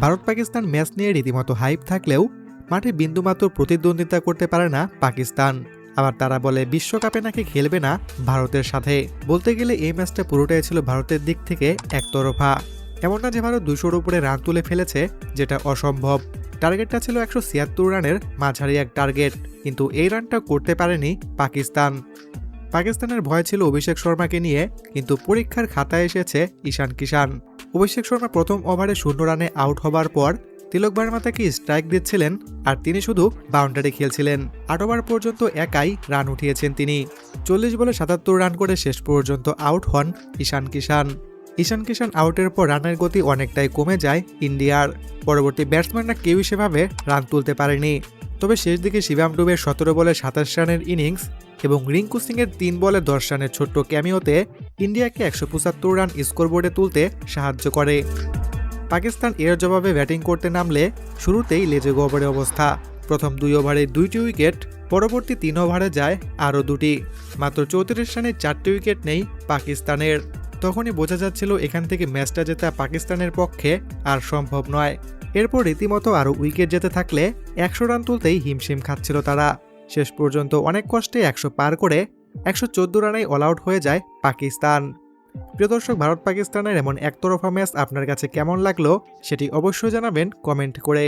Bharat Pakistan match নিয়ে রীতিমতো hype থাকলেও মাঠে বিন্দুমাত্র প্রতিদ্বন্দ্বিতা করতে পারে না পাকিস্তান। আবার তারা বলে বিশ্বকাপে নাকি খেলবে না ভারতের সাথে। বলতে গেলে এই ম্যাচটা পুরোটাই ছিল ভারতের দিক থেকে একতরফা। এমন না যে ভারত 200-র উপরে রান তুলে ফেলেছে, যেটা অসম্ভব। টার্গেটটা ছিল 176 রানের মাঝারি এক টার্গেট, কিন্তু এই রানটা করতে পারেনি পাকিস্তান। পাকিস্তানের ভয় ছিল অভিষেক শর্মাকে নিয়ে, কিন্তু পরীক্ষার খাতায় এসেছে ঈশান কিষান। অভিষেক শর্মা প্রথম ওভারে 0 রানে আউট হবার পর তিলক ভার্মা তাকে স্ট্রাইক দিচ্ছিলেন, আর তিনি শুধু বাউন্ডারি খেলছিলেন। 8 ওভার পর্যন্ত একাই রান উঠিয়েছেন তিনি। 40 বলে 77 রান করে শেষ পর্যন্ত আউট হন ঈশান কিষান। ঈশান কিষান আউটের পর রানের গতি অনেকটাই কমে যায় ইন্ডিয়ার। পরবর্তী ব্যাটসম্যানরা কেউই সেভাবে রান তুলতে পারেনি। তবে শেষ দিকে শিবাম ডুবের 17 বলে 27 রানের ইনিংস এবং রিঙ্কু সিংয়ের 3 বলে 10 রানের ছোট্ট ক্যামিওতে ইন্ডিয়াকে 175 রান স্কোরবোর্ডে তুলতে সাহায্য করে। পাকিস্তান এর জবাবে ব্যাটিং করতে নামলে শুরুতেই লেজে গবরে অবস্থা। প্রথম 2 ওভারে 2টি উইকেট, পরবর্তী 3 ওভারে যায় আরও 2টি। মাত্র 34 রানে 4টি উইকেট নেই পাকিস্তানের। তখনই বোঝা যাচ্ছিল এখান থেকে ম্যাচটা জেতা পাকিস্তানের পক্ষে আর সম্ভব নয়। এরপর রীতিমতো আরও উইকেট যেতে থাকলে 100 রান তুলতেই হিমশিম খাচ্ছিল তারা। শেষ পর্যন্ত অনেক কষ্টে 100 পার করে 114 রানেই অল আউট হয়ে যায় পাকিস্তান। প্রিয় দর্শক, ভারত পাকিস্তানের এমন একতরফা ম্যাচ আপনার কাছে কেমন লাগলো সেটি অবশ্যই জানাবেন কমেন্ট করে।